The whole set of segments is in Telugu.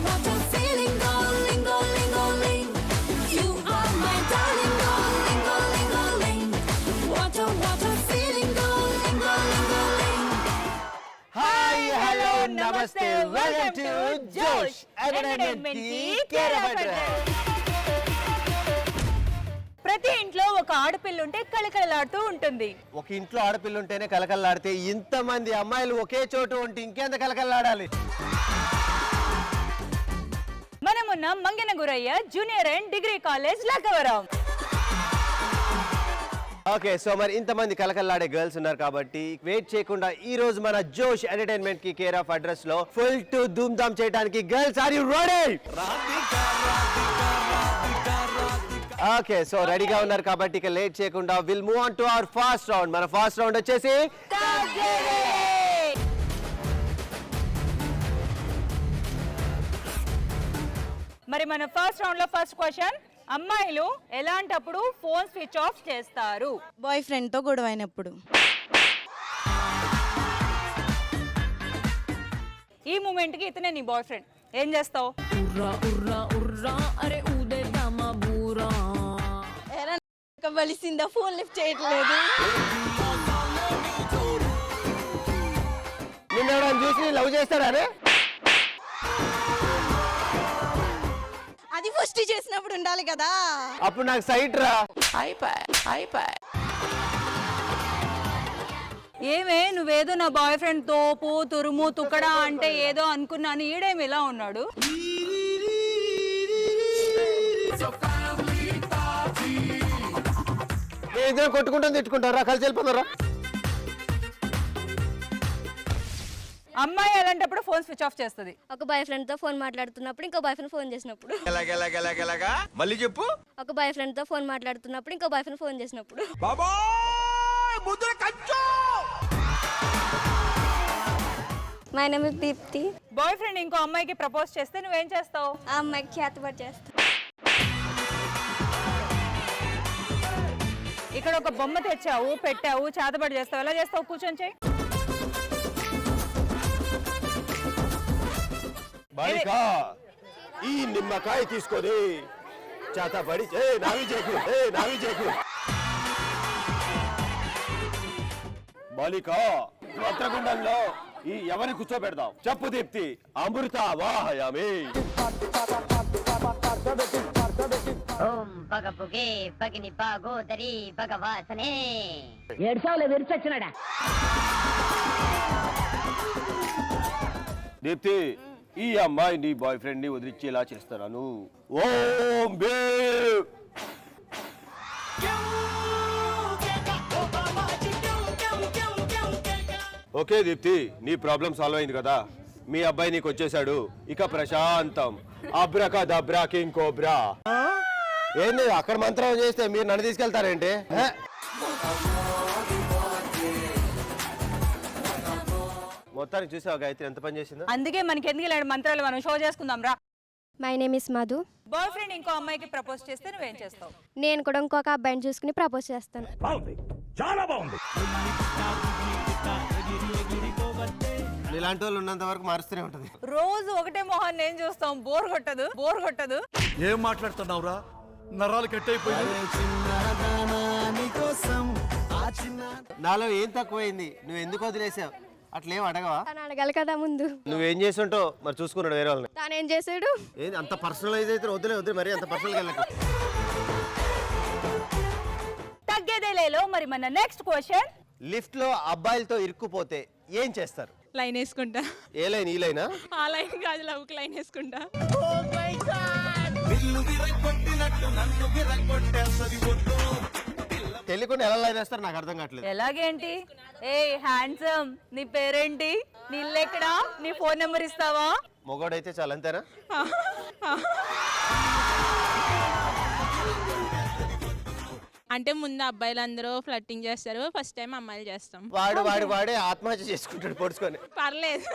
what a feeling, darling, darling, darling. You are my darling, darling, darling, darling. What a feeling, darling, darling, darling. Hi hello నమస్తే వెల్కమ్ టు జోష్ ఎంటర్టైన్మెంట్ కి కేర్ ఆఫ్ అడ్రస్. ప్రతి ఇంట్లో ఒక ఆడపిల్ల ఉంటే కళకళలాడుతూ ఉంటుంది. ఒక ఇంట్లో ఆడపిల్ల ఉంటేనే కలకల్లాడితే ఇంతమంది అమ్మాయిలు ఒకే చోటు ఉంటే ఇంకెంత కలకల్లాడాలి. మనమున్న Mangana Gurayya junior and degree college Lakkavaram. Okay, so మరి ఇంతమంది కలకల్లాడే గర్ల్స్ ఉన్నారు కాబట్టి వెయిట్ చేయకుండా ఈ రోజు మన జోష్ ఎంటర్టైన్మెంట్ కి కేర్ ఆఫ్ అడ్రస్ లో ఫుల్ టు ధూమ్ ధామ్ చేయడానికి girls are you ready? Okay, so రెడీగా ఉన్నారు కాబట్టి ఇక లేట్ చేయకుండా will move on to our first round. మన ఫస్ట్ రౌండ్ వచ్చేసి మరి మన ఫస్ట్ రౌండ్ లో ఫస్ట్ క్వశ్చన్, అమ్మాయిలు ఎలాంటప్పుడు ఫోన్ స్విచ్ ఆఫ్ చేస్తారు? బాయ్ ఫ్రెండ్ తో గొడవ అయినప్పుడు. ఈ మూమెంట్ కి ఇతనే నీ బాయ్ ఫ్రెండ్, ఏం చేస్తావు? కలిసిందా, ఫోన్ లిఫ్ట్ చేయట్లేదు. నిన్న చూసి లవ్ చేస్తారా? అది ఫస్ట్ చేసినప్పుడు ఉండాలి కదా. అప్పుడు నాకు సైట్ రా. ఏమే నువ్వేదో నా బాయ్ ఫ్రెండ్ తోపు తురుము తుక్కడా అంటే ఏదో అనుకున్నాను, ఈడేమి ఇలా ఉన్నాడు? ఇద్దరు కొట్టుకుంటుంది తిట్టుకుంటారా, కలిసి వెళ్ళిపోతారా? అమ్మాయి అలాంటప్పుడు ఫోన్ స్విచ్ ఆఫ్ చేస్తుంది. ఒక బాయ్ ఫ్రెండ్ తో ఫోన్ మాట్లాడుతున్నప్పుడు ఇంకో బాయ్ ఫ్రెండ్ ఫోన్ చేసినప్పుడు. మళ్ళీ చెప్పు. ఒక బాయ్ ఫ్రెండ్ తో ఫోన్ మాట్లాడుతున్నప్పుడు ఇంకో బాయ్ ఫ్రెండ్ ఫోన్ చేసినప్పుడు. My name is Deepthi. Boyfriend ఇంకో అమ్మాయికి ప్రపోజ్ చేస్తే నువ్వేం చేస్తావు? ఆ అమ్మాయికి చేతబడి చేస్తా. ఇక్కడ ఒక బొమ్మ తెచ్చావు, పెట్టావు, చేతబడి చేస్తావు, ఎలా చేస్తావు? కూర్చొని చేయి. బాలిక, ఈ నిమ్మకాయ తీసుకొని చేతబడి నావి చేకు. బాలిక, వస్త్రగుండంలో ఈ ఎవరిని కూర్చోబెడదాం చెప్పు దీప్తి. అమృత వాహయామి. ఓం పగపుగే పగిని పాగోదరి భగవాసనే. ఏడ్సావులే విరిచొచ్చినాడా? దీప్తి, ఈ అమ్మాయి నీ బాయ్ ఫ్రెండ్ ని వదిలిచ్చేలా చేస్తున్నాను. ఓం బే. ఓకే దీప్తి, నీ ప్రాబ్లం సాల్వ్ అయింది కదా. మీ అబ్బాయి నీకు వచ్చేసాడు, ఇక ప్రశాంతం. అబ్రకా దబ్రా కింగ్ కోబ్రా. ఏంది అక్కడ మంత్రం చేస్తే మీరు నన్ను తీసుకెళ్తారేంటి? మొత్తానికి చూసావా గాయత్రి ఎంత పని చేసిందో? అందుకే మనకి ఎందుకు ఇలాంటి మంత్రాలు, మనం షో చేసుకుందాం రా. My name is Madhu. Boy friend ఇంకో అమ్మాయికి ప్రపోజ్ చేస్తే నువ్వేం చేస్తావు? నేను కూడా ఇంకొక అబ్బాయిని చూసుకుని ప్రపోజ్ చేస్తాను. చాలా బాగుంది. ఇలాంటి వాళ్ళు ఉన్నంత వరకు మారుస్తూనే ఉంటది. రోజు ఒకటే మొహాన్ని ఏం చూస్తాం? బోర్ కొట్టదు. ఏం మాట్లాడుతున్నావురా? నరాలు కట్టయిపోయింది. నాలో ఏం తక్కువైంది? నువ్వు ఎందుకు వదిలేసావు? అట్లేం అడగవా? తను అడగాలి కదా ముందు. నువ్వేం చేస్తుంటావు మరి? చూసుకున్నాడు వేరే వాళ్ళని. తానేం చేసాడు? ఏంది అంత పర్సనలైజ్ అయితే వద్దులే మరి అంత పర్సనల్ వెళ్ళకు. తగ్గేదేలేలో మరి మన నెక్స్ట్ క్వశ్చన్, లిఫ్ట్ లో అబ్బాయిలతో ఇరుక్కుపోతే ఏం చేస్తారు? లైన్ వేసుకుంటా. ఏ లైన్? ఈ లైనా? ఆ లైన్ కాదు, లవ్కి లైన్ వేసుకుంటా. తెలియకుండా ఎలా లైన్ వేస్తారు నాకు అర్థం కావట్లేదు. ఎలాగేంటి? ఏ హ్యాండ్సమ్, నీ పేరేంటి? నీ ఇల్లు ఎక్కడా? నీ ఫోన్ నెంబర్ ఇస్తావా? మొగోడైతే చాలా అంతేనా? అంటే ముందు అబ్బాయిలు అందరూ ఫ్లట్టింగ్ చేస్తారు, ఫస్ట్ టైం అమ్మాయిలు చేస్తాం. వాడే ఆత్మహత్య చేసుకుంటాడు పొడుచుకొని. పర్లేదు.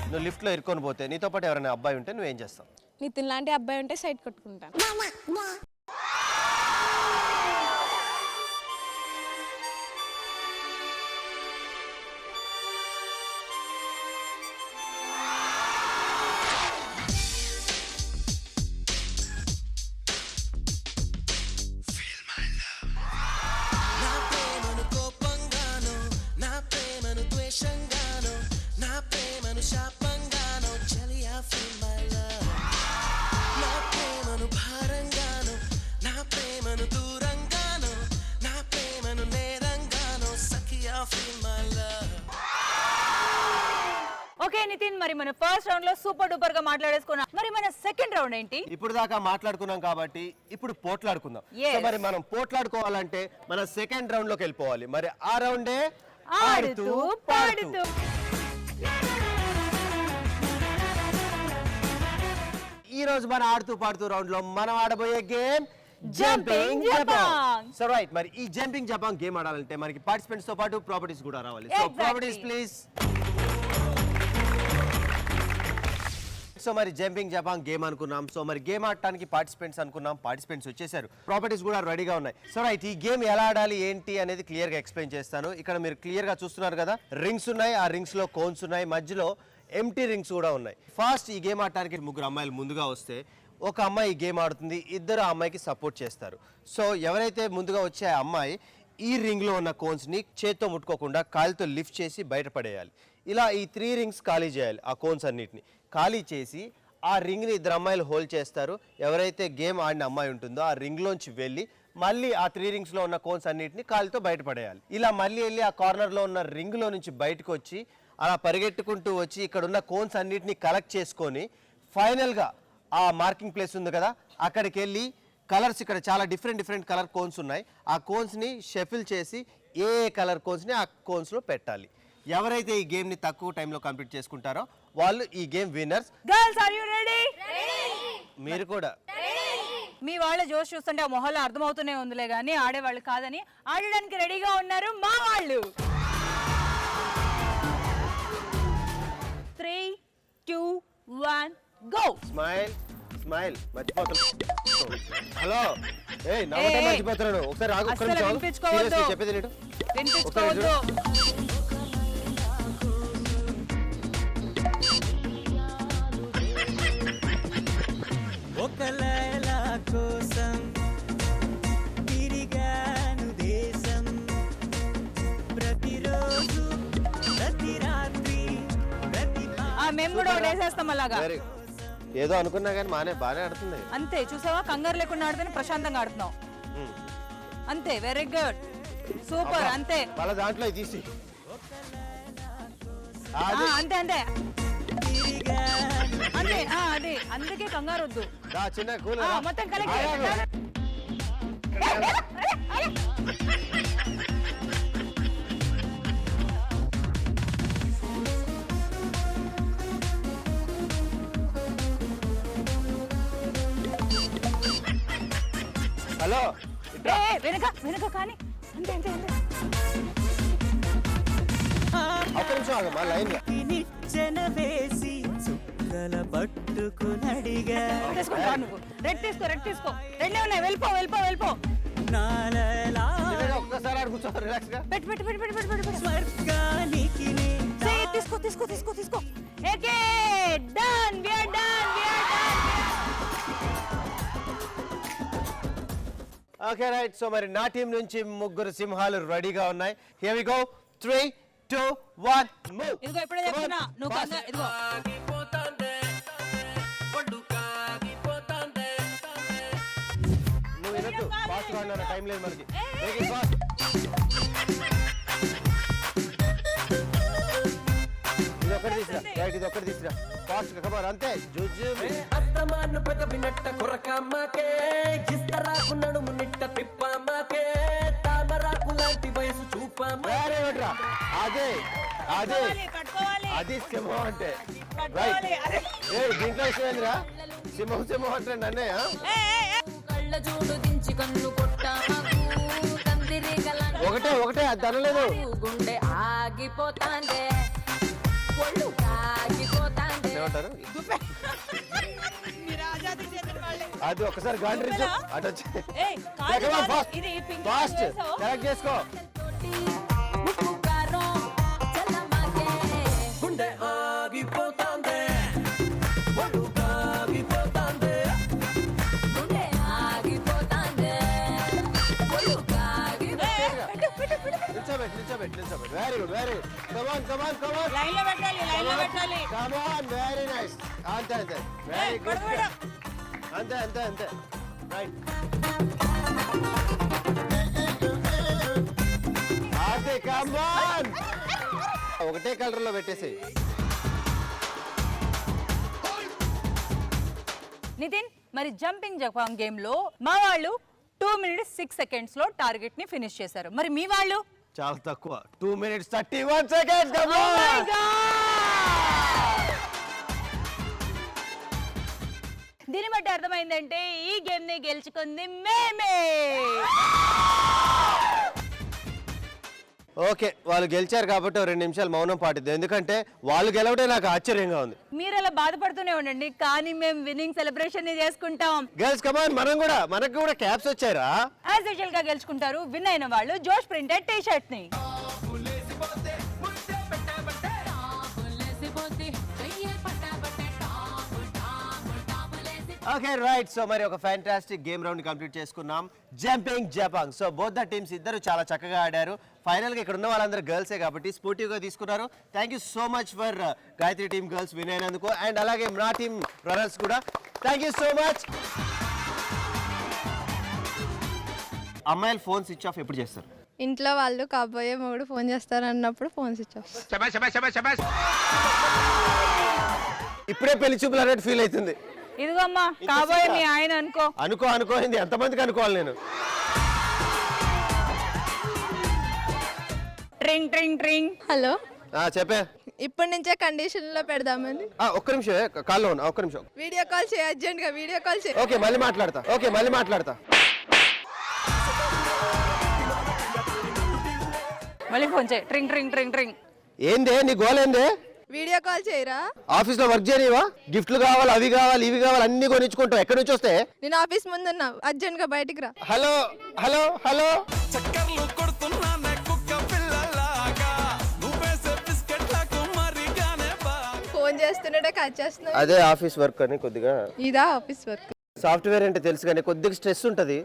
నువ్వు లిఫ్ట్ లో ఇరుకొని పోతే నీతో పాటు ఎవరైనా అబ్బాయి ఉంటే నువ్వేం చేస్తావు? నితిన్ లాంటి అబ్బాయి ఉంటే సైడ్ కొట్టుకుంటాను. శాపంగానో చలియా ఫీల్ మై లవ్ నా ప్రేమను భారంగానో నా ప్రేమను దూరంగానో నా ప్రేమను నేరంగానో సఖియా feel my love. Okay Nithin, మరి మన ఫస్ట్ రౌండ్ లో సూపర్ డూపర్ గా మాట్లాడేసుకున్నాం. మరి మన సెకండ్ రౌండ్ ఏంటి? ఇప్పుడు దాకా మాట్లాడుకున్నాం కాబట్టి ఇప్పుడు పోట్లాడుకుందాం. Yes. సో మరి మనం పోట్లాడుకోవాలంటే మన సెకండ్ రౌండ్ లోకి వెళ్ళిపోవాలి. మరి ఆ రౌండే ఆడుతూ పాడుతూ. ఈ రోజు మన ఆడుతూ పాడుతూ రౌండ్ లో మనం ఆడబోయే game Jumping Japang. So right, మరి ఈ జంపింగ్ జపాంగ్ గేమ్ ఆడాలంటే మనకి పార్టిసిపెంట్స్ తో పాటు ప్రాపర్టీస్ కూడా రావాలి. So Exactly. Properties please. So మరి జంపింగ్ జపాంగ్ గేమ్ అనుకున్నాం. సో మరి గేమ్ ఆడటానికి పార్టిసిపెంట్స్ అనుకున్నాం. పార్టిసిపెంట్స్ వచ్చేసారు, ప్రాపర్టీస్ కూడా రెడీగా ఉన్నాయి. సో రైట్, ఈ గేమ్ ఎలా ఆడాలి ఏంటి అనేది క్లియర్ గా ఎక్స్ప్లెయిన్ చేస్తాను. ఇక్కడ మీరు క్లియర్ గా చూస్తున్నారు కదా, రింగ్స్ ఉన్నాయి, ఆ రింగ్స్ లో కోన్స్ ఉన్నాయి, మధ్యలో ఎంటీ రింగ్స్ కూడా ఉన్నాయి. ఫస్ట్ ఈ గేమ్ ఆడటానికి ముగ్గురు అమ్మాయిలు ముందుగా వస్తే ఒక అమ్మాయి ఈ గేమ్ ఆడుతుంది, ఇద్దరు ఆ అమ్మాయికి సపోర్ట్ చేస్తారు. సో ఎవరైతే ముందుగా వచ్చే ఆ అమ్మాయి ఈ రింగ్ లో ఉన్న కోన్స్ ని చేత్తో ముట్టుకోకుండా కాలితో లిఫ్ట్ చేసి బయటపడేయాలి. ఇలా ఈ 3 రింగ్స్ ఖాళీ చేయాలి. ఆ కోన్స్ అన్నిటిని ఖాళీ చేసి ఆ రింగ్ ని ఇద్దరు అమ్మాయిలు హోల్డ్ చేస్తారు. ఎవరైతే గేమ్ ఆడిన అమ్మాయి ఉంటుందో ఆ రింగ్ లోంచి వెళ్ళి మళ్ళీ ఆ 3 రింగ్స్ లో ఉన్న కోన్స్ అన్నిటిని కాలితో బయటపడేయాలి. ఇలా మళ్ళీ వెళ్ళి ఆ కార్నర్ లో ఉన్న రింగ్ లో నుంచి బయటకు వచ్చి అలా పరిగెట్టుకుంటూ వచ్చి ఇక్కడ ఉన్న కోన్స్ అన్నిటిని కలెక్ట్ చేసుకొని ఫైనల్ గా ఆ మార్కింగ్ ప్లేస్ ఉంది కదా, అక్కడికి వెళ్ళి కలర్స్, ఇక్కడ చాలా డిఫరెంట్ కలర్ కోన్స్ ఉన్నాయి, ఆ కోన్స్ ని షఫిల్ చేసి ఏ కలర్ కోన్స్ ని ఆ కోన్స్ లో పెట్టాలి. ఎవరైతే ఈ గేమ్ ని తక్కువ టైంలో కంప్లీట్ చేసుకుంటారో వాళ్ళు ఈ game winners. Girls are you ready? మీరు కూడా మీ వాళ్ళ జోష్ చూస్తుంటే ఆ మొహల్లో అర్థమవుతూనే ఉందిలే కానీ ఆడేవాళ్ళు కాదని. ఆడడానికి రెడీగా ఉన్నారు మా వాళ్ళు. 3, 2, 1 గో. Smile smile. మర్చిపోతున్నాను. హలో, ఏ నవ్వటం మర్చిపోతున్నాను. ఒకసారి ఆగు, ఒక్క అస్సలు నిమిషం ఆగు. వినిపించుకోవద్దు. Seriously చెప్పేది నేను. వినిపించుకోవద్దు. ఒక లైలా కోసం తిరిగాను దేశం, ప్రతిరోజు ప్రతి రాత్రి ప్రతి మేము కూడా ఒకటి వేసేస్తాం అలాగా. Very good. ఏదో అనుకున్నా కానీ బాగానే ఆడుతుంది. అంతే, చూసావా, కంగారు లేకుండా ఆడితేనే ప్రశాంతంగా ఆడుతున్నావు. అంతే, వెరీ గుడ్, సూపర్. అంతే వాళ్ళ దాంట్లో ఇది తీసి అంతే అంతే అంతే. అది అందుకే కంగారు వద్దు. చిన్న కూల్ మొత్తం కలెక్ట్. హలో, వెనక వెనక కానీ. అంతే అంతే అంతే. ఒక్క నిమిషం ఆగమ్మా లైన్ గా. నిచ్చెన వేసి చుక్కల పట్టుకునడిగా తీసుకో నువ్వు. రెడ్ తీసుకో, రెడ్ తీసుకో. రెండే ఉన్నాయి. వెళ్ళిపో వెళ్ళిపో వెళ్ళిపో. నాలలా ఒక్కసారి ఆడు కూర్చో, రిలాక్స్ గా. పెట్టు పెట్టు పెట్టు పెట్టు పెట్టు పెట్టు. స్వర్గానికి తీసుకో తీసుకో తీసుకో తీసుకో. Okay, done. We are done, we are done. Okay right. So మరి నా టీం నుంచి ముగ్గురు సింహాలు రెడీగా ఉన్నాయి. Here we go. 3, 2, 1 మూవ్. ఇదిగో ఇప్పుడే చెప్తున్నా, నువ్వు కంగారు. ఇదిగో నువ్వు వినొద్దు, ఫాస్ట్ గా ఉన్నా, టైం లేదు మనకి. Make it fast. ఇది ఒకటి తీసురా, రైట్, ఇది ఒకటి తీసురా, ఫాస్ట్ గా. కమాన్, అంతే. జుజు అత్తమాను పెదవినట్ట కొరకమ్మకే, ఇస్తరాకు నడుము నిట్ట తిప్పమ్మకే, తామరాకు లాంటి వయసు చూపమ్మా. అదే అదే పట్టుకోవాలి. అది సింహం అంటే. పట్టుకోవాలి. అదే. దీంట్లో విషయం సింహం అంటే నన్నే. కళ్ళ చూడు దించి కన్ను కొట్టాకు ఒకటే ఒకటే, అది అనలేదు. గుండె ఆగిపోతాందే, ఒళ్ళు ఆగిపోతాందే. ఏమంటారు? అది ఒకసారి గాండ్రించు, అటు వచ్చి ఫాస్ట్ కరెక్ట్ చేసుకో. ఉప్పు కారం చల్లమాకే, గుండె ఆగిపోతాందే, ఒళ్ళు ఆగిపోతాందే, గుండె ఆగిపోతాందే, ఒళ్ళు ఆగిపోతాందే. నిల్చోబెట్టి వెరీ గుడ్ వెరీ గుడ్. కమాన్ కమాన్ కమాన్. లైన్ లో పెట్టాలి, లైన్ లో పెట్టాలి. Come on very nice. అంతే అంతే వెరీ గుడ్. అంతే అంతే అంతే రైట్. అదే కమాన్. ఒకటే కలర్ లో పెట్టేసి. నితిన్, మరి జంపింగ్ జపాంగ్ గేమ్ లో మా వాళ్ళు 2 minutes 6 seconds లో టార్గెట్ ని ఫినిష్ చేశారు. మరి మీ వాళ్ళు? చాలా తక్కువ 2 minutes 31 seconds. Oh my God! దీని బట్టి అర్థమైందంటే ఈ గేమ్ ని గెలుచుకుంది మేమే. ఓకే, వాళ్ళు గెలిచారు కాబట్టి 2 నిమిషాలు మౌనం పాటిద్దాం. ఎందుకంటే వాళ్ళు గెలవడే నాకు ఆశ్చర్యంగా ఉంది. మీరు అలా బాధపడుతూనే ఉండండి, కానీ మేము విన్నింగ్ సెలబ్రేషన్ ని చేసుకుంటాం. గర్ల్స్ కమాన్, మనకు కూడా క్యాప్స్ వచ్చారా? యాజ్ యూజువల్ గా గెలుచుకుంటారు. విన్ అయిన వాళ్ళు జోష్ ప్రింటెడ్ టీ షర్ట్ ని. Okay right. సో మరి ఒక ఫ్యాంటాస్టిక్ గేమ్ రౌండ్ కంప్లీట్ చేసుకున్నాం, jumping japang. So both the teams ఇద్దరు చాలా చక్కగా ఆడారు. ఫైనల్ గా ఇక్కడ ఉన్న వాళ్ళందరూ గర్ల్సే కాబట్టి స్పోర్టివ్ గా తీసుకున్నారు. Thank you so much for Gayatri team girls win అయినందుకు, అండ్ అలాగే నా టీమ్ బ్రదర్స్ కూడా థ్యాంక్ యూ సో మచ్. అమ్మాయిలు ఫోన్ స్విచ్ ఆఫ్ ఎప్పుడు చేస్తారు? ఇంట్లో వాళ్ళు కాబోయే మొగుడు ఫోన్ చేస్తారు అన్నప్పుడు ఫోన్ స్విచ్ ఆఫ్. ఇప్పుడే పెళ్లి చూపులు అన్నట్టు ఫీల్ అవుతుంది. ఇదిగో అమ్మా, కాబోయే మీ ఆయన అనుకోయింది. ఎంతమందికి అనుకోవాలి నేను? ట్రింగ్ ట్రింగ్ ట్రింగ్. హలో, చెప్పే. ఇప్పటి నుంచే కండిషన్ లో పెడదామని. ఒక్క నిమిషం కాల్లో ఉన్నా, ఒక్క నిమిషం. వీడియో కాల్ చేయి, అర్జెంట్ గా వీడియో కాల్ చేయి. ఓకే మళ్ళీ మాట్లాడతా. మళ్ళీ ఫోన్ చేయి. ట్రింగ్ ట్రింగ్ ట్రింగ్ ట్రింగ్. ఏందే నీ గోల్ ఏందే? వీడియో కాల్ చేయరా? ఆఫీస్ లో వర్క్ చేయనివా? గిఫ్ట్లు కావాలి, అవి కావాలి, ఇవి కావాలి, అన్ని కొనిచ్చుకుంటావు. ఎక్కడి నుంచి వస్తే? నేను ఆఫీస్ ముందున్నా, అర్జెంట్ గా బయటికి రా. Hello hello hello. చక్కర్లు కొడుతున్నా కుక్క పిల్లలాగా నువ్వేసే బిస్కెట్లకు మరిగానే ఫోన్ చేస్తుంటే కట్ చేస్తున్నా. అదే ఆఫీస్ వర్క్ అని కొద్దిగా. ఇదా ఆఫీస్ వర్క్? సాఫ్ట్వేర్ అంటే తెలుసు కానీ కొద్దిగా స్ట్రెస్ ఉంటది.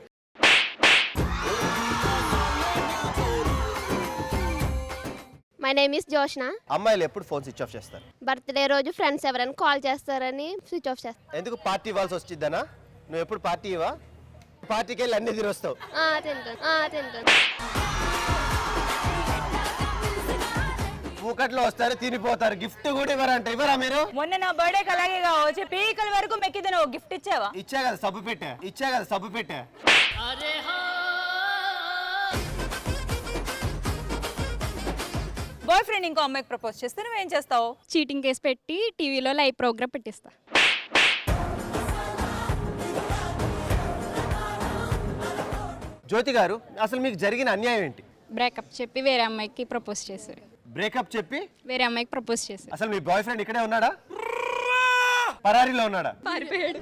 My name is Joshna. అమ్మాయిలు ఎప్పుడు ఫోన్ స్విచ్ ఆఫ్ చేస్తారు? బర్త్డే రోజు ఫ్రెండ్స్ ఎవరైనా కాల్ చేస్తారని స్విచ్ ఆఫ్ చేస్తాను. ఎందుకు? పార్టీ ఇవ్వాల్సి వచ్చిద్దనా? నువ్వు ఎప్పుడు పార్టీ ఇవ్వా? పార్టీకి వెళ్ళి అన్ని తిరొస్తావు. తింటాను. పూకట్లో వస్తారు, తినిపోతారు. గిఫ్ట్ కూడా ఇవ్వరా మీరు? మొన్న నా బర్త్డేకి అలాగే వచ్చి పీకల వరకు మెక్కితే నువ్వు గిఫ్ట్ ఇచ్చావా? ఇచ్చా కదా సబ్బు పెట్టా. బాయ్ ఫ్రెండ్ ఇంకో అమ్మాయికి ప్రపోజ్ చేస్తే నువ్వేం చేస్తావు? చీటింగ్ కేసు పెట్టి టీవీలో లైవ్ ప్రోగ్రామ్ పెట్టిస్తా. జ్యోతి గారు, అసలు మీకు జరిగిన అన్యాయం ఏంటి? బ్రేకప్ చెప్పి వేరే అమ్మాయికి ప్రపోజ్ చేశారు. బ్రేకప్ చెప్పి వేరే అమ్మాయికి ప్రపోజ్ చేశారు. అసలు మీ బాయ్ ఫ్రెండ్ ఇక్కడే ఉన్నాడా? పరారీలో ఉన్నాడా? పారిపోయాడు.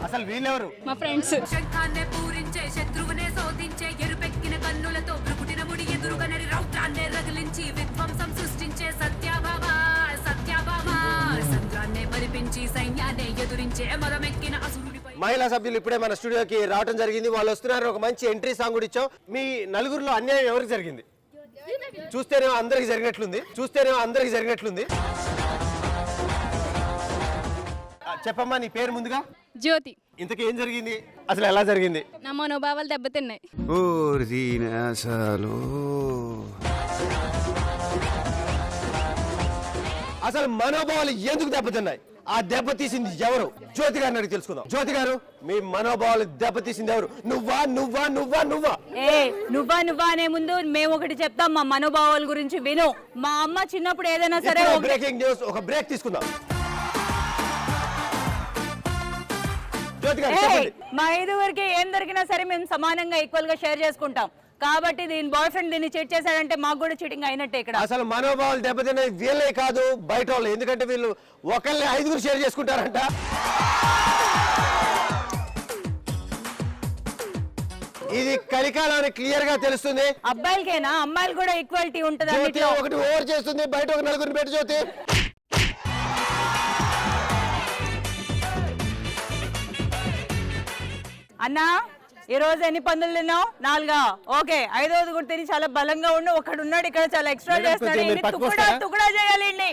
అసలు వీళ్ళెవరు? మా ఫ్రెండ్స్. శంఖాన్నే పూరించే శత్రువునే శోధించే ఎరుపెక్కిన కన్నులతో బ్రుకుటిన ముడి ఎదురుగా నరి రౌద్రాన్నే రగిలించి విధ్వంసం సృష్టించే సత్యాభామ సంద్రాన్నే మరిపించి సైన్యాన్నే ఎదురించే మదమెక్కిన అసురుడిపై. మహిళా సభ్యులు ఇప్పుడే మన స్టూడియోకి రావడం జరిగింది. వాళ్ళు వస్తున్నారు. ఒక మంచి ఎంట్రీ సాంగ్ కూడా ఇచ్చాం. మీ నలుగురిలో అన్యాయం ఎవరికి జరిగింది? చూస్తేనేమో అందరికి జరిగినట్లుంది. చెప్పమ్మా నీ పేరు ముందుగా. జ్యోతి. ఇంతకీ ఏం జరిగింది? అసలు ఎలా జరిగింది? నా మనోభావాలు దెబ్బతిన్నాయి. అసలు మనోభావాలు ఎందుకు దెబ్బతిన్నాయి? ఆ దెబ్బతీసింది ఎవరు? జ్యోతి గారిని అడిగి తెలుసుకుందాం. జ్యోతి గారు, మీ మనోభావాలు దెబ్బతీసింది ఎవరు? నువ్వా? నువ్వా అనే ముందు మేము ఒకటి చెప్తాం. మా మనోభావాల గురించి విను. మా అమ్మ చిన్నప్పుడు ఏదైనా సరే బ్రేకింగ్ న్యూస్. ఒక బ్రేక్ తీసుకుందాం. జ్యోతి గారు చెప్పండి. మా ఐదుగురికి ఏం దొరికినా సరే మేము సమానంగా ఈక్వల్ గా షేర్ చేసుకుంటాం. కాబట్టి దీని బాయ్ ఫ్రెండ్ దీన్ని చీట్ చేశాడంటే మాకు కూడా చీటింగ్ అయినట్టే. ఇక్కడ అసలు మనోభావాలు దెబ్బతిన్నది వీళ్ళే కాదు, బయట వాళ్ళు. ఎందుకంటే వీళ్ళు ఒకళ్ళని 5గురు షేర్ చేసుకుంటారంట. ఇది కలికాలని క్లియర్ గా తెలుస్తుంది. అబ్బాయిలకేనా? అమ్మాయిలు కూడా ఈక్వాలిటీ ఉంటుంది. ఒకటి ఓవర్ చేస్తుంది, బయట ఒక నలుగురిని పెట్టి జ్యోతి. అన్నా ఈ రోజు ఎన్ని పందులు తిన్నావు? 4. ఓకే, 5వది కూడా తిని చాలా బలంగా ఉండి ఒకడు ఉన్నాడు ఇక్కడ చాలా ఎక్స్ట్రా మేడం, చేస్తున్నాడు. కొంచెం మీరు ఇన్ని తుకుడా పట్టుకొస్తారా? తుకుడా చేయాలి ఇన్ని.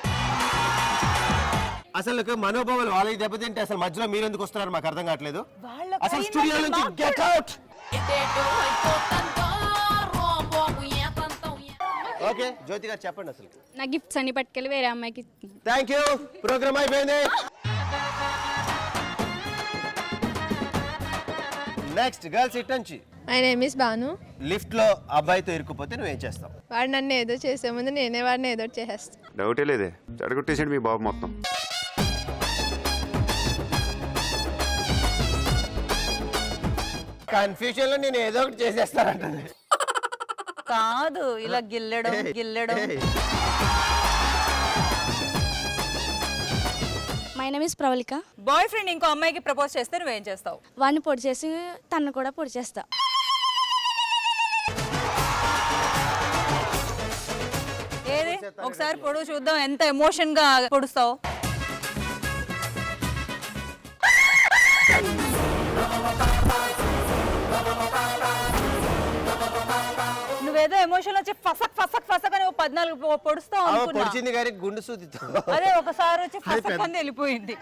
అసలు మనోభావాలు వాళ్ళకి దెబ్బతింటే అసలు మధ్యలో మీరు ఎందుకు వస్తున్నారు మాకు అర్థం కావట్లేదు. వాళ్ళ అసలు పైన స్టూడియో నుంచి మాకు గెట్ అవుట్. ఓకే జ్యోతి గారు చెప్పండి అసలు. నా గిఫ్ట్స్ అన్ని పట్టుకెళ్ళి వేరే అమ్మాయికి థ్యాంక్ యూ. ప్రోగ్రామ్ అయిపోయింది. నెక్స్ట్ గర్ల్స్ ఇట్ నుంచి. My name is Banu. Lift లో అబ్బాయితో ఇరుక్కుపోతే నువ్వేం చేస్తావు? వాడు నన్ను ఏదో చేసే ముందు నేనే వాడిని ఏదో చేసేస్తాను. డౌటే లేదే, చెడగొట్టేసాడు మీ బాబు మొత్తం. కన్ఫ్యూజన్ లో నేను ఏదో ఒకటి చేసేస్తానంటుంది. కాదు, ఇలా గిల్లడం గిల్లడం. My name is Pravalika. Boyfriend ఇంకో అమ్మాయికి ప్రపోజ్ చేస్తే నువ్వేం చేస్తావు? వాడిని పొడి చేసి తను కూడా పొడి చేస్తా. ఏది ఒకసారి పొడుగు చూద్దాం, ఎంత ఎమోషన్ గా పొడుస్తావు. నువ్వేదో ఎమోషన్ వచ్చి ఫసక్ ఫసక్ ఫసక్ అని 14 పొడుస్తావు అనుకున్నా. పొడిచింది కానీ గుండు సూదితో. అదే ఒకసారి వచ్చి ఫసక్ అని వెళ్ళిపోయింది.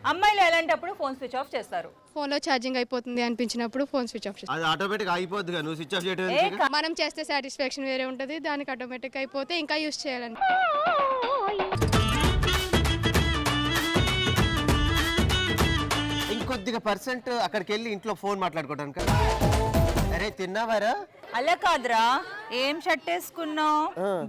అమ్మాయిలు ఎలాంటప్పుడు ఫోన్ స్విచ్ ఆఫ్ చేస్తారు? ఫోన్లో ఛార్జింగ్ అయిపోతుంది అనిపించినప్పుడు ఫోన్ స్విచ్ ఆఫ్ చేస్తాను. అది ఆటోమేటిక్ అయిపోద్దిగా, నువ్వు స్విచ్ ఆఫ్ చేయడం ఏ ఎందుకు? కా- మనం చేస్తే సాటిస్ఫాక్షన్ వేరే ఉంటుంది, దానికి ఆటోమేటిక్ అయిపోతే ఇంకా యూస్ చేయాలని. ఇంకొద్దిగా పర్సెంట్ అక్కడికి వెళ్ళి ఇంట్లో ఫోన్ మాట్లాడుకోవడానికి. అరే తిన్నావారా? అలా కాదురా, ఏం షర్ట్ వేసుకున్నావు?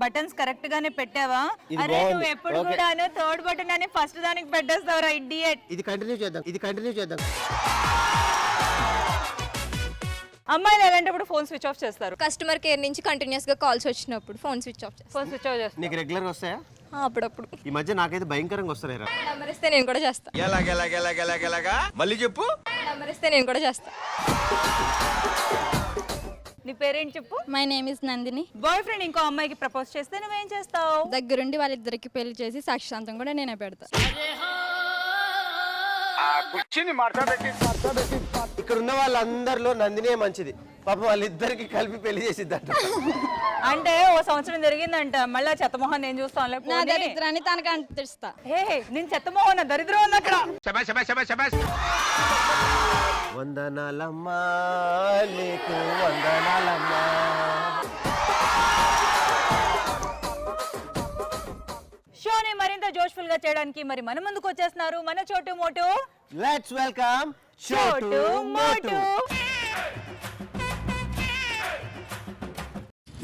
బటన్స్ కరెక్ట్ గానే పెట్టావా? ఇది అరే బాగుంది. నువ్వు ఎప్పుడు ఓకే. కూడా థర్డ్ బటన్ అని ఫస్ట్ దానికి పెట్టేస్తావురా ఇడియట్. ఇది కంటిన్యూ చేద్దాం. అమ్మాయిలు ఎలాంటప్పుడు ఫోన్ స్విచ్ ఆఫ్ చేస్తారు? కస్టమర్ కేర్ నుంచి కంటిన్యూస్ గా కాల్స్ వచ్చినప్పుడు ఫోన్ స్విచ్ ఆఫ్ చేస్తాను. ఫోన్ స్విచ్ ఆఫ్ చేస్తారు. నీకు రెగ్యులర్ గా వస్తాయా? అప్పుడప్పుడు ఈ మధ్య నాకైతే భయంకరంగా వస్తున్నాయి రా. నెంబర్ ఇస్తే నేను కూడా చేస్తా. ఎలాగెలాగెలాగెలాగా మళ్ళీ చెప్పు. నెంబర్ ఇస్తే నేను కూడా చేస్తా. నీ పేరేంటి చెప్పు? My name is Nandini. Boy friend ఇంకో అమ్మాయికి ప్రపోజ్ చేస్తే నువ్వేం చేస్తావు? దగ్గరుండి వాళ్ళిద్దరికి పెళ్లి చేసి సాక్షాంతం కూడా నేనే పెడతా. ఇక్కడ ఉన్న వాళ్ళందరిలో నందినే మంచిది. పాపం వాళ్ళిద్దరికి కలిపి పెళ్లి చేసిద్దంట. అంటే ఓ సంవత్సరం జరిగిందంట, మళ్ళా చెత్తమోహన్ నేను చూస్తాను. నా దరిద్రాన్ని తనకు అంటిస్తా. హే నేను చెత్తమోహన్, దరిద్రం ఉంది అక్కడ. వందనాలమ్మా నీకు వందనాలమ్మా. షోని మరింత జోష్ఫుల్ గా చేయడానికి మరి మన ముందుకు వచ్చేస్తున్నారు మన చోటు మోటు. Let's welcome Chotu Motu.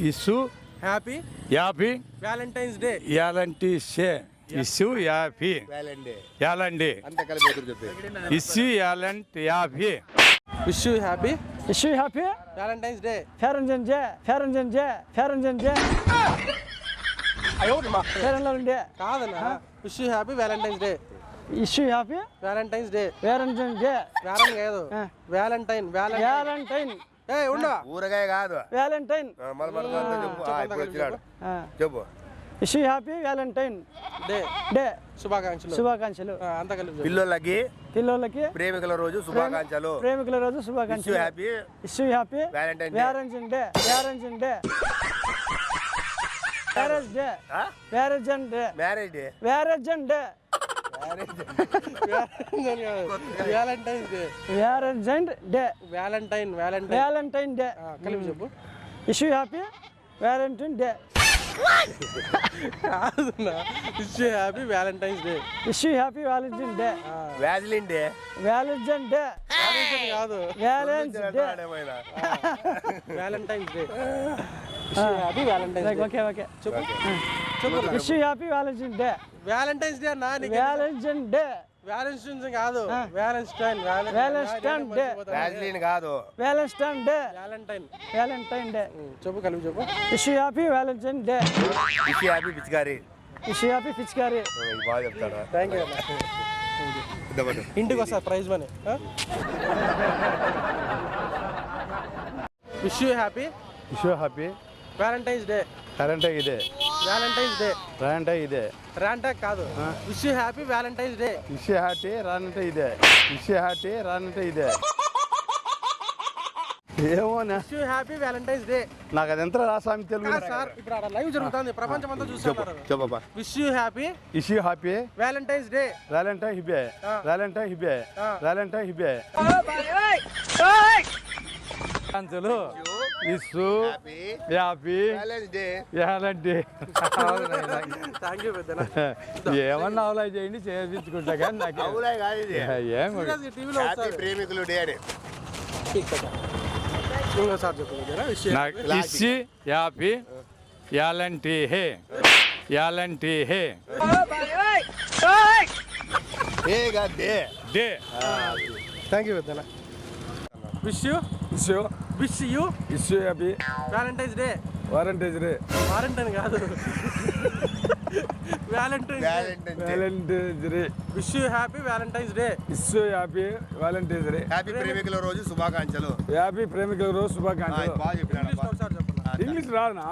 Wish you happy Valentine's Day. Wish you happy యాలండి ఇష్యూ యాలంట్ happy. Wish happy Valentine's Day. కాదన్నా wish happy Valentine's Day. Wish you happy Valentine's Day. Valentine Day వ్యాలెన్ కాదు వ్యాలంటైన్. వ్యాలంటైన్ ఉండా ఊరగాయ కాదు. వ్యాలంటైన్ చెప్పు. Wish you happy Valentine Day. Day శుభాకాంక్షలు. శుభాకాంక్షలు. అంతా కలిపి పిల్లలకి పిల్లలకి ప్రేమికుల రోజు శుభాకాంక్షలు. ప్రేమికుల రోజు శుభాకాంక్షలు. Happy wish you happy Valentine Day. Valentine Day Valentine Day marriage day Valentine Day marriage day. Valentine Day Valentine's Day. Valentine Day Valentine Valentine Day కలిపి చెప్పు. ఇష్యూ హ్యాపీ వ్యాలంటైన్ డే కాదన్నా wish happy Valentine's Day. Wish you happy Valentine Day Vaseline Day. Valentine Day కాదు valence Day Valentine's Day. Happy Valentine's Day. Okay okay చెప్పు. Wish you happy Valentine Day Valentine's Day అన్నా. వ్యాలంటైన్ డే వ్యాలంటైన్స్ కాదు వ్యాలంటైన్. వ్యాలంటైన్ డే వ్యాజిలిన్ కాదు. Valentine Day Valentine. Valentine Day చెప్పు కలిపి చెప్పు. Wish you happy Valentine Day wish you happy పిచికారి. ఇష్యూ హ్యాపీ పిచికారి. బాగా చెప్తాడా. Thank you. ఇంటికి వస్తా prize money. Wish happy wish you happy Valentine's Day. Current ఇదే వ్యాలంటైన్స్ డే. కరెంట్ ఇదే రాంటాక్ కాదు wish you happy Valentine's Day. Wish happy రానంటే ఇదే. విష్ హ్యాపీ రానంటే ఇదే. ఏమోనా wish you happy Valentine's Day. నాకు అది ఎంత రాసామి తెలుగు సార్ ఇప్పుడు అక్కడ లైవ్ జరుగుతుంది, ప్రపంచం అంతా చూస్తున్నారు. చెప్పబ్బా. Wish you happy wish happy Valentine's Day. Valentine హిబే. వ్యాలంటైన్ హిబే. వ్యాలంటైన్ హిబే. అంచులు wish happy Valentine. Thank you పెద్దనా. ఏమన్నా అవలా చేయండి చేయించుకుంటా కానీ నాకు ఏం టీవీలో ప్రేమికులు డే అని ఇంకోసారి చెప్పండి. Wish happy Valentine hey. Valentine hey Day. Day. Thank you పెద్దనా. Wish you wish you happy Valentine's Day. Valentine's Day. Valentine కాదు Valentine's Day. Wish you happy Valentine's Day. Wish you happy Valentine's Day. Happy ప్రేమికుల రోజు శుభాకాంక్షలు. హ్యాపీ ప్రేమికుల రోజు శుభాకాంక్షలు. బాగా చెప్పినాడు. ఇంగ్లీష్ రాదునా?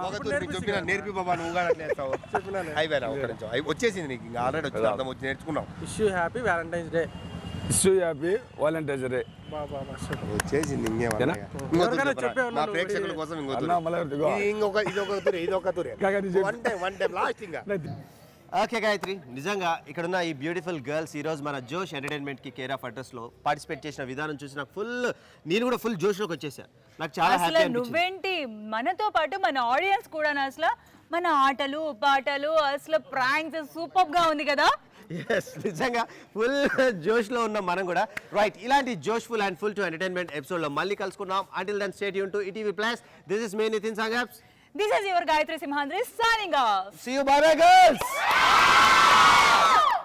చెప్పిన నేర్పి బాబా నువ్వు కూడా నేర్తావు. అయిపోయినా ఒక నిమిషం వచ్చేసింది నీకు ఇంకా ఆల్రెడీ వచ్చింది అర్థం వచ్చి నేర్చుకున్నావు. Wish you happy Valentine's Day. Wish you happy Valentine's day. వచ్చేసింది ఇంకేమన్నా మా ప్రేక్షకుల కోసం ఇదొక తురే వన్ టైం లాస్ట్ ఇంకా. ఓకే గాయత్రి, నిజంగా ఇక్కడున్న ఈ బ్యూటిఫుల్ గర్ల్స్ ఈరోజు మన జోష్ ఎంటర్టైన్మెంట్కి కేర్ ఆఫ్ అడ్రస్లో పార్టిసిపేట్ చేసిన విధానం చూసి నాకు నేను కూడా ఫుల్ జోష్లోకి వచ్చేసాను. నాకు చాలా అసలు హ్యాపీ నువ్వేంటి మనతో పాటు మన ఆడియన్స్ కూడా అసలు మన ఆటలు పాటలు అసలు ప్రాంక్స్ సూపర్ గా ఉంది కదా. నిజంగా ఫుల్ జోష్లో ఉన్న మనం కూడా రైట్ ఇలాంటి జోష్ఫుల్ అండ్ ఫుల్ టు ఎంటర్టైన్మెంట్ ఎపిసోడ్లో మళ్ళీ కలుసుకున్నాం. Until then stay tuned to ETV plus. This is me Nitin సంగప్స్. This is your Gayatri Simhandri signing off. See you, bye bye girls.